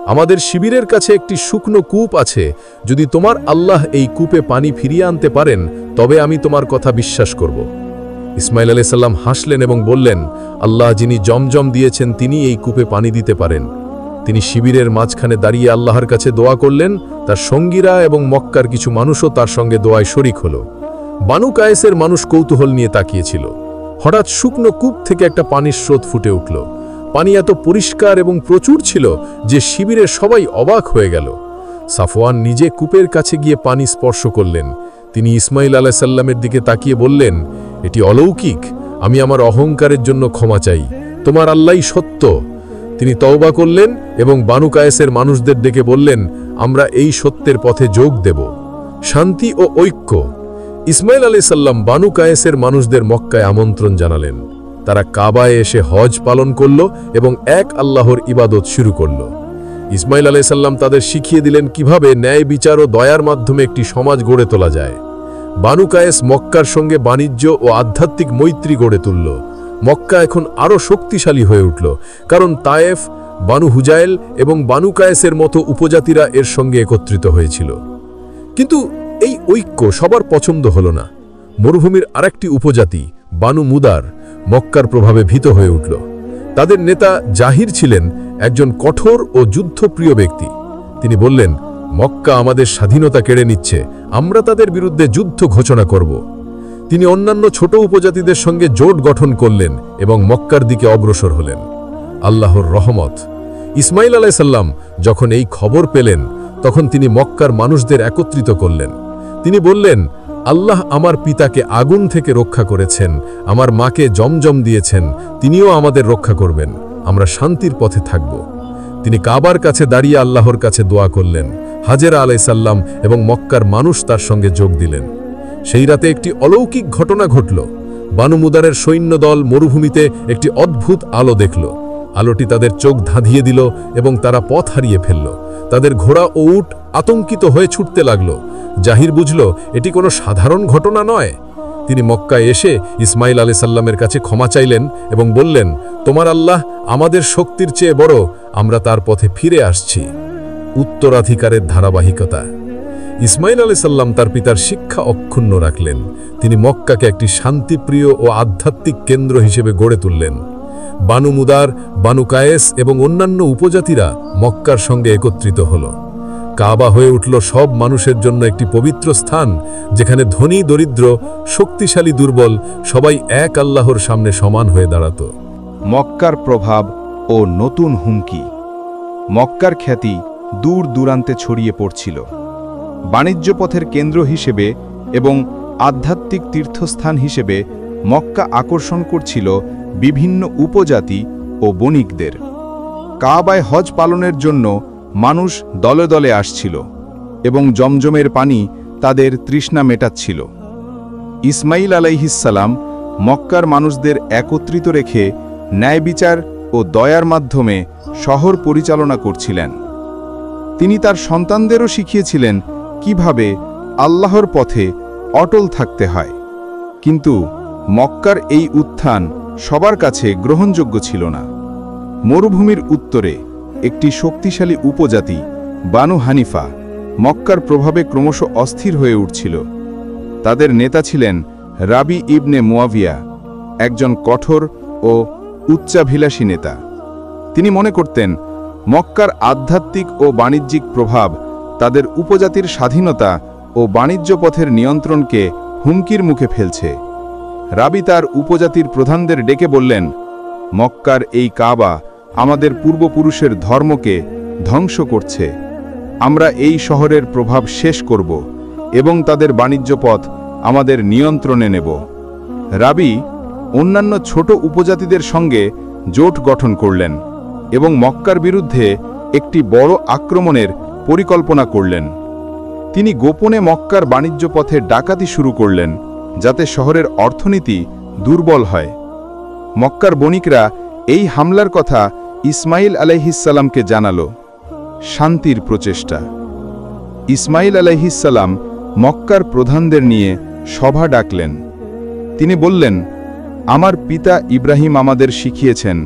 S1: আমাদের শিবিরের কাছে একটি শুকনো কূপ আছে, যদি তোমার আল্লাহ এই কূপে পানি ফিরিয়ে আনতে পারেন তবে আমি তোমার কথা বিশ্বাস করব। ইসমাইল আলাইসাল্লাম হাসলেন এবং বললেন, আল্লাহ যিনি জমজম দিয়েছেন তিনি এই কূপে পানি দিতে পারেন। তিনি শিবিরের মাঝখানে দাঁড়িয়ে আল্লাহর কাছে দোয়া করলেন। তার সঙ্গীরা এবং মক্কার কিছু মানুষও তার সঙ্গে দোয়ায় শরিক হল। বানু কায়েসের মানুষ কৌতূহল নিয়ে তাকিয়েছিল। হঠাৎ শুকনো কূপ থেকে একটা পানির স্রোত ফুটে উঠল। পানি এত পরিষ্কার এবং প্রচুর ছিল যে শিবিরের সবাই অবাক হয়ে গেল। সাফওয়ান নিজে কূপের কাছে গিয়ে পানি স্পর্শ করলেন। তিনি ইসমাইল আলাইসাল্লামের দিকে তাকিয়ে বললেন, এটি অলৌকিক, আমি আমার অহংকারের জন্য ক্ষমা চাই, তোমার আল্লাহই সত্য। তিনি তওবা করলেন এবং বানু কায়েসের মানুষদের ডেকে বললেন, আমরা এই সত্যের পথে যোগ দেব। শান্তি ও ঐক্য। ইসমাইল আলাইসাল্লাম বানু কায়েসের মানুষদের মক্কায় আমন্ত্রণ জানালেন। তারা কাবায় এসে হজ পালন করল এবং এক আল্লাহর ইবাদত শুরু করল। ইসমাইল আলাইসাল্লাম তাদের শিখিয়ে দিলেন কিভাবে ন্যায় বিচার ও দয়ার মাধ্যমে একটি সমাজ গড়ে তোলা যায়। বানু কায়েস মক্কার সঙ্গে বাণিজ্য ও আধ্যাত্মিক মৈত্রী গড়ে তুলল। মক্কা এখন আরও শক্তিশালী হয়ে উঠল, কারণ তায়েফ, বানু হুজাইল এবং বানু কায়েসের মতো উপজাতিরা এর সঙ্গে একত্রিত হয়েছিল। কিন্তু এই ঐক্য সবার পছন্দ হল না। মরুভূমির আরেকটি উপজাতি বানু মুদার মক্কার প্রভাবে ভীত হয়ে উঠল। তাদের নেতা জাহির ছিলেন একজন কঠোর ও যুদ্ধপ্রিয় ব্যক্তি। তিনি বললেন, মক্কা আমাদের স্বাধীনতা কেড়ে নিচ্ছে, আমরা তাদের বিরুদ্ধে যুদ্ধ ঘোষণা করব। তিনি অন্যান্য ছোট উপজাতিদের সঙ্গে জোট গঠন করলেন এবং মক্কার দিকে অগ্রসর হলেন। আল্লাহর রহমত। ইসমাইল আলাইসাল্লাম যখন এই খবর পেলেন, তখন তিনি মক্কার মানুষদের একত্রিত করলেন। তিনি বললেন, আল্লাহ আমার পিতাকে আগুন থেকে রক্ষা করেছেন, আমার মাকে জমজম দিয়েছেন, তিনিও আমাদের রক্ষা করবেন, আমরা শান্তির পথে থাকব। তিনি কাবার কাছে দাঁড়িয়ে আল্লাহর কাছে দোয়া করলেন। হাজেরা আলাইসাল্লাম এবং মক্কার মানুষ তার সঙ্গে যোগ দিলেন। সেই রাতে একটি অলৌকিক ঘটনা ঘটল। বানু মুদারের সৈন্যদল মরুভূমিতে একটি অদ্ভুত আলো দেখল। আলোটি তাদের চোখ ধাঁধিয়ে দিল এবং তারা পথ হারিয়ে ফেলল। তাদের ঘোড়া ও উট আতঙ্কিত হয়ে ছুটতে লাগল। জাহির বুঝল এটি কোনো সাধারণ ঘটনা নয়। তিনি মক্কায় এসে ইসমাইল আলাইসাল্লামের কাছে ক্ষমা চাইলেন এবং বললেন, তোমার আল্লাহ আমাদের শক্তির চেয়ে বড়, আমরা তার পথে ফিরে আসছি। উত্তরাধিকারের ধারাবাহিকতা। ইসমাইল আলাইসাল্লাম তার পিতার শিক্ষা অক্ষুণ্ণ রাখলেন। তিনি মক্কাকে একটি শান্তিপ্রিয় ও আধ্যাত্মিক কেন্দ্র হিসেবে গড়ে তুললেন। বানু মুদার, বানু কায়েস এবং অন্যান্য উপজাতিরা মক্কার সঙ্গে একত্রিত হল। কাবা হয়ে উঠল সব মানুষের জন্য একটি পবিত্র স্থান, যেখানে ধনী দরিদ্র, শক্তিশালী দুর্বল সবাই এক আল্লাহর সামনে সমান হয়ে দাঁড়াত।
S3: মক্কার প্রভাব ও নতুন হুমকি। মক্কার খ্যাতি দূর দূরান্তে ছড়িয়ে পড়ছিল। বাণিজ্য পথের কেন্দ্র হিসেবে এবং আধ্যাত্মিক তীর্থস্থান হিসেবে মক্কা আকর্ষণ করছিল বিভিন্ন উপজাতি ও বণিকদের। কাবায় হজ পালনের জন্য মানুষ দলে দলে আসছিল এবং জমজমের পানি তাদের তৃষ্ণা মেটাচ্ছিল। ইসমাইল আলাইহিসসালাম মক্কার মানুষদের একত্রিত রেখে ন্যায় বিচার ও দয়ার মাধ্যমে শহর পরিচালনা করছিলেন। তিনি তার সন্তানদেরও শিখিয়েছিলেন কিভাবে আল্লাহর পথে অটল থাকতে হয়। কিন্তু মক্কার এই উত্থান সবার কাছে গ্রহণযোগ্য ছিল না। মরুভূমির উত্তরে একটি শক্তিশালী উপজাতি বানু হানিফা মক্কার প্রভাবে ক্রমশ অস্থির হয়ে উঠছিল। তাদের নেতা ছিলেন রাবি ইবনে মুয়াবিয়া, একজন কঠোর ও উচ্চাভিলাষী নেতা। তিনি মনে করতেন মক্কার আধ্যাত্মিক ও বাণিজ্যিক প্রভাব তাদের উপজাতির স্বাধীনতা ও বাণিজ্য পথের নিয়ন্ত্রণকে হুমকির মুখে ফেলছে। রাবি তার উপজাতির প্রধানদের ডেকে বললেন, মক্কার এই কাবা আমাদের পূর্বপুরুষের ধর্মকে ধ্বংস করছে। আমরা এই শহরের প্রভাব শেষ করব এবং তাদের বাণিজ্য পথ আমাদের নিয়ন্ত্রণে নেব। রাবি অন্যান্য ছোট উপজাতিদের সঙ্গে জোট গঠন করলেন এবং মক্কার বিরুদ্ধে একটি বড় আক্রমণের পরিকল্পনা করলেন। তিনি গোপনে মক্কার বাণিজ্য পথে ডাকাতি শুরু করলেন, যাতে শহরের অর্থনীতি দুর্বল হয়। মক্কার বণিকরা এই হামলার কথা ইসমাইল আলাইহিসসালামকে জানালো। শান্তির প্রচেষ্টা। ইসমাইল আলাইহিসসালাম মক্কার প্রধানদের নিয়ে সভা ডাকলেন। তিনি বললেন, আমার পিতা ইব্রাহিম আমাদের শিখিয়েছেন,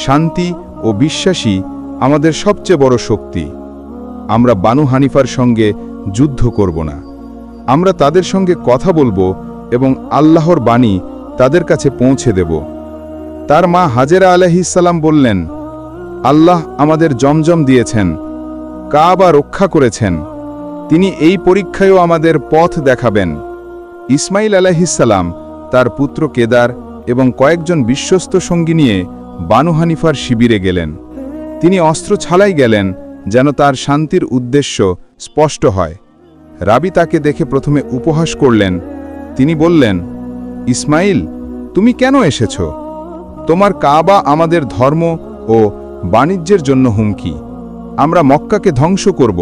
S3: শান্তি ও বিশ্বাসী আমাদের সবচেয়ে বড় শক্তি। আমরা বানু হানিফার সঙ্গে যুদ্ধ করব না। আমরা তাদের সঙ্গে কথা বলবো এবং আল্লাহর বাণী তাদের কাছে পৌঁছে দেব। তার মা হাজেরা আলাইহিসসালাম বললেন, আল্লাহ আমাদের জমজম দিয়েছেন, কাবা রক্ষা করেছেন, তিনি এই পরীক্ষায়ও আমাদের পথ দেখাবেন। ইসমাইল আলাইহিসসালাম তার পুত্র কেদার এবং কয়েকজন বিশ্বস্ত সঙ্গী নিয়ে বানু হানিফার শিবিরে গেলেন। তিনি অস্ত্র ছাড়াই গেলেন, যেন তার শান্তির উদ্দেশ্য স্পষ্ট হয়। রাবি তাকে দেখে প্রথমে উপহাস করলেন। তিনি বললেন, ইসমাইল, তুমি কেন এসেছ? তোমার কাবা আমাদের ধর্ম ও বাণিজ্যের জন্য হুমকি। আমরা মক্কাকে ধ্বংস করব।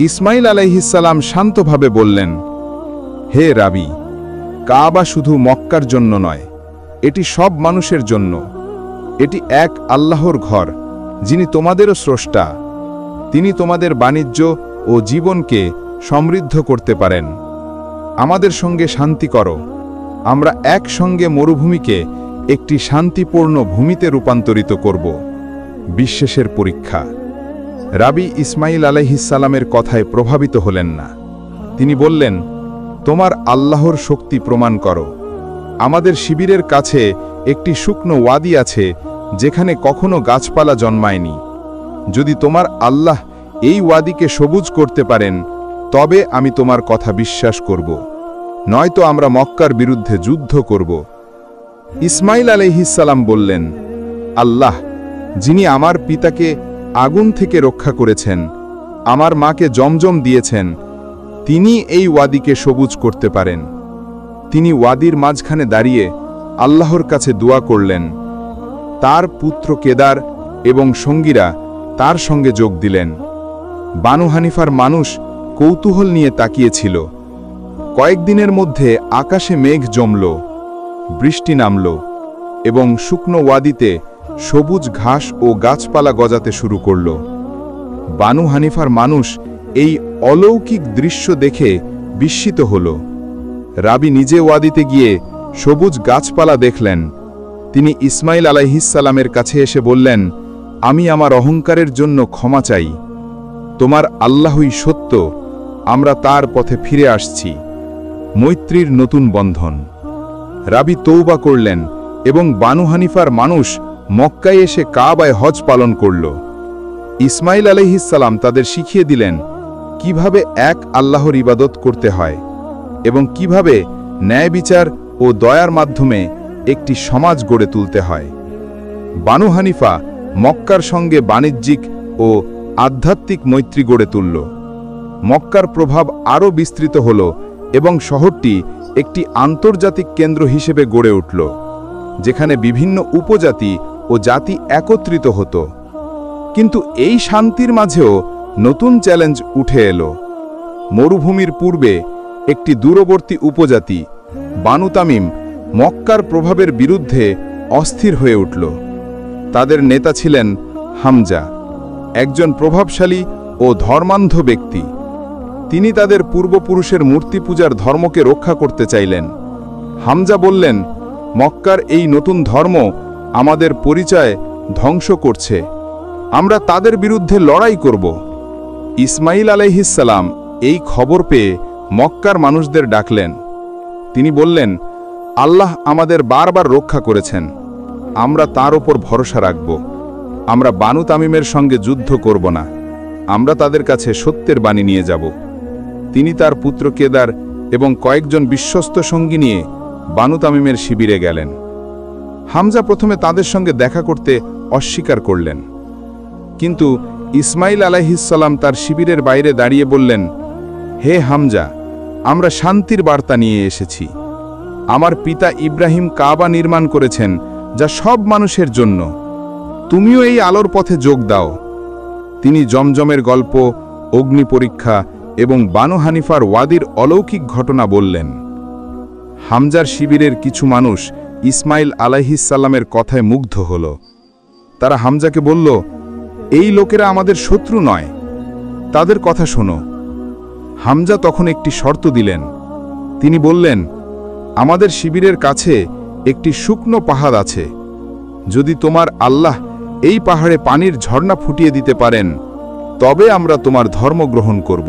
S3: ইসমাইল আলাইহিসসালাম শান্তভাবে বললেন, হে রাবি, কাবা শুধু মক্কার জন্য নয়, এটি সব মানুষের জন্য। এটি এক আল্লাহর ঘর, যিনি তোমাদেরও স্রষ্টা। তিনি তোমাদের বাণিজ্য ও জীবনকে সমৃদ্ধ করতে পারেন। আমাদের সঙ্গে শান্তি করো। আমরা একসঙ্গে মরুভূমিকে একটি শান্তিপূর্ণ ভূমিতে রূপান্তরিত করব। বিশ্বাসের পরীক্ষা। রাবি ইসমাইল আলাইহিসসালামের কথায় প্রভাবিত হলেন না। তিনি বললেন, তোমার আল্লাহর শক্তি প্রমাণ করো। আমাদের শিবিরের কাছে একটি শুকনো ওয়াদি আছে, যেখানে কখনো গাছপালা জন্মায়নি। যদি তোমার আল্লাহ এই ওয়াদিকে সবুজ করতে পারেন, তবে আমি তোমার কথা বিশ্বাস করব, নয়তো আমরা মক্কার বিরুদ্ধে যুদ্ধ করব। ইসমাইল আলাইহিসসালাম বললেন, আল্লাহ, যিনি আমার পিতাকে আগুন থেকে রক্ষা করেছেন, আমার মাকে জমজম দিয়েছেন, তিনি এই ওয়াদিকে সবুজ করতে পারেন। তিনি ওয়াদির মাঝখানে দাঁড়িয়ে আল্লাহর কাছে দোয়া করলেন। তার পুত্র কেদার এবং সঙ্গীরা তার সঙ্গে যোগ দিলেন। বানু হানিফার মানুষ কৌতূহল নিয়ে তাকিয়েছিল। কয়েকদিনের মধ্যে আকাশে মেঘ জমল, বৃষ্টি নামল এবং শুকনো ওয়াদিতে সবুজ ঘাস ও গাছপালা গজাতে শুরু করল। বানু হানিফার মানুষ এই অলৌকিক দৃশ্য দেখে বিস্মিত হল। রাবি নিজে ওয়াদিতে গিয়ে সবুজ গাছপালা দেখলেন। তিনি ইসমাইল আলাইহিসসালামের কাছে এসে বললেন, আমি আমার অহংকারের জন্য ক্ষমা চাই। তোমার আল্লাহই সত্য, আমরা তার পথে ফিরে আসছি। মৈত্রীর নতুন বন্ধন। রাবি তৌবা করলেন এবং বানু হানিফার মানুষ মক্কায় এসে কাবায় হজ পালন করল। ইসমাইল আলাইহিসসালাম তাদের শিখিয়ে দিলেন কিভাবে এক আল্লাহর ইবাদত করতে হয় এবং কিভাবে ন্যায় বিচার ও দয়ার মাধ্যমে একটি সমাজ গড়ে তুলতে হয়। বানু হানিফা মক্কার সঙ্গে বাণিজ্যিক ও আধ্যাত্মিক মৈত্রী গড়ে তুলল। মক্কার প্রভাব আরও বিস্তৃত হল এবং শহরটি একটি আন্তর্জাতিক কেন্দ্র হিসেবে গড়ে উঠল, যেখানে বিভিন্ন উপজাতি ও জাতি একত্রিত হতো। কিন্তু এই শান্তির মাঝেও নতুন চ্যালেঞ্জ উঠে এলো। মরুভূমির পূর্বে একটি দূরবর্তী উপজাতি বানু তামিম মক্কার প্রভাবের বিরুদ্ধে অস্থির হয়ে উঠল। তাদের নেতা ছিলেন হামজা, একজন প্রভাবশালী ও ধর্মান্ধ ব্যক্তি। তিনি তাদের পূর্বপুরুষের মূর্তি পূজার ধর্মকে রক্ষা করতে চাইলেন। হামজা বললেন, মক্কার এই নতুন ধর্ম আমাদের পরিচয় ধ্বংস করছে, আমরা তাদের বিরুদ্ধে লড়াই করব। ইসমাইল আলাইহিসসালাম এই খবর পেয়ে মক্কার মানুষদের ডাকলেন। তিনি বললেন, আল্লাহ আমাদের বারবার রক্ষা করেছেন, আমরা তার ওপর ভরসা রাখব। আমরা বানু তামিমের সঙ্গে যুদ্ধ করব না, আমরা তাদের কাছে সত্যের বাণী নিয়ে যাব। তিনি তার পুত্র কেদার এবং কয়েকজন বিশ্বস্ত সঙ্গী নিয়ে বানু তামিমের শিবিরে গেলেন। হামজা প্রথমে তাদের সঙ্গে দেখা করতে অস্বীকার করলেন, কিন্তু ইসমাইল আলাইহিসসালাম তার শিবিরের বাইরে দাঁড়িয়ে বললেন, হে হামজা, আমরা শান্তির বার্তা নিয়ে এসেছি। আমার পিতা ইব্রাহিম কাবা নির্মাণ করেছেন, যা সব মানুষের জন্য। তুমিও এই আলোর পথে যোগ দাও। তিনি জমজমের গল্প, অগ্নি পরীক্ষা এবং বানু হানিফার ওয়াদির অলৌকিক ঘটনা বললেন। হামজার শিবিরের কিছু মানুষ ইসমাইল আলাইহিসসালামের কথায় মুগ্ধ হল। তারা হামজাকে বলল, এই লোকেরা আমাদের শত্রু নয়, তাদের কথা শোনো। হামজা তখন একটি শর্ত দিলেন। তিনি বললেন, আমাদের শিবিরের কাছে একটি শুকনো পাহাড় আছে। যদি তোমার আল্লাহ এই পাহাড়ে পানির ঝর্ণা ফুটিয়ে দিতে পারেন, তবে আমরা তোমার ধর্ম গ্রহণ করব।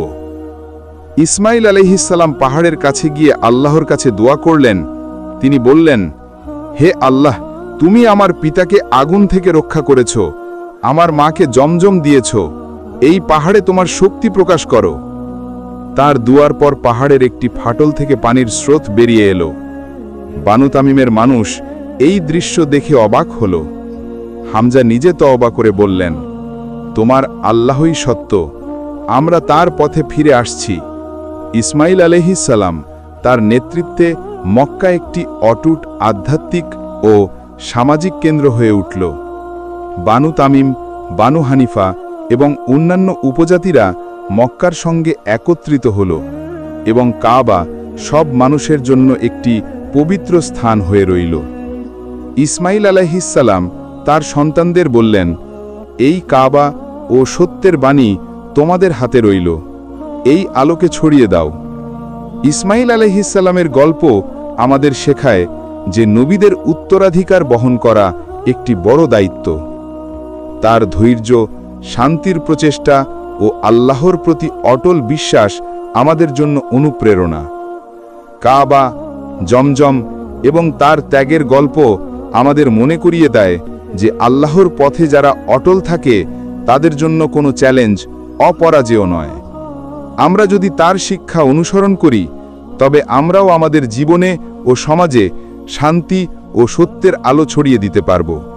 S3: ইসমাইল আলাইহিসসালাম পাহাড়ের কাছে গিয়ে আল্লাহর কাছে দোয়া করলেন। তিনি বললেন, হে আল্লাহ, তুমি আমার পিতাকে আগুন থেকে রক্ষা করেছ, আমার মাকে জমজম দিয়েছ, এই পাহাড়ে তোমার শক্তি প্রকাশ করো। তার দুয়ার পর পাহাড়ের একটি ফাটল থেকে পানির স্রোত বেরিয়ে এলো। বানু তামিমের মানুষ এই দৃশ্য দেখে অবাক হল। হামজা নিজে তওবা করে বললেন, তোমার আল্লাহই সত্য, আমরা তার পথে ফিরে আসছি। ইসমাইল আলাইহিসসালাম তার নেতৃত্বে মক্কা একটি অটুট আধ্যাত্মিক ও সামাজিক কেন্দ্র হয়ে উঠল। বানু তামিম, বানু হানিফা এবং অন্যান্য উপজাতিরা মক্কার সঙ্গে একত্রিত হল এবং কাবা সব মানুষের জন্য একটি পবিত্র স্থান হয়ে রইল। ইসমাইল আলাইহিসসালাম তার সন্তানদের বললেন, এই কাবা ও সত্যের বাণী তোমাদের হাতে রইল, এই আলোকে ছড়িয়ে দাও। ইসমাইল আলাইহিসসালামের গল্প আমাদের শেখায় যে নবীদের উত্তরাধিকার বহন করা একটি বড় দায়িত্ব। তার ধৈর্য, শান্তির প্রচেষ্টা ও আল্লাহর প্রতি অটল বিশ্বাস আমাদের জন্য অনুপ্রেরণা। কাবা, জমজম এবং তার ত্যাগের গল্প আমাদের মনে করিয়ে দেয় যে আল্লাহর পথে যারা অটল থাকে তাদের জন্য কোনো চ্যালেঞ্জ অপরাজেয় নয়। আমরা যদি তার শিক্ষা অনুসরণ করি তবে আমরাও আমাদের জীবনে ও সমাজে শান্তি ও সত্যের আলো ছড়িয়ে দিতে পারব।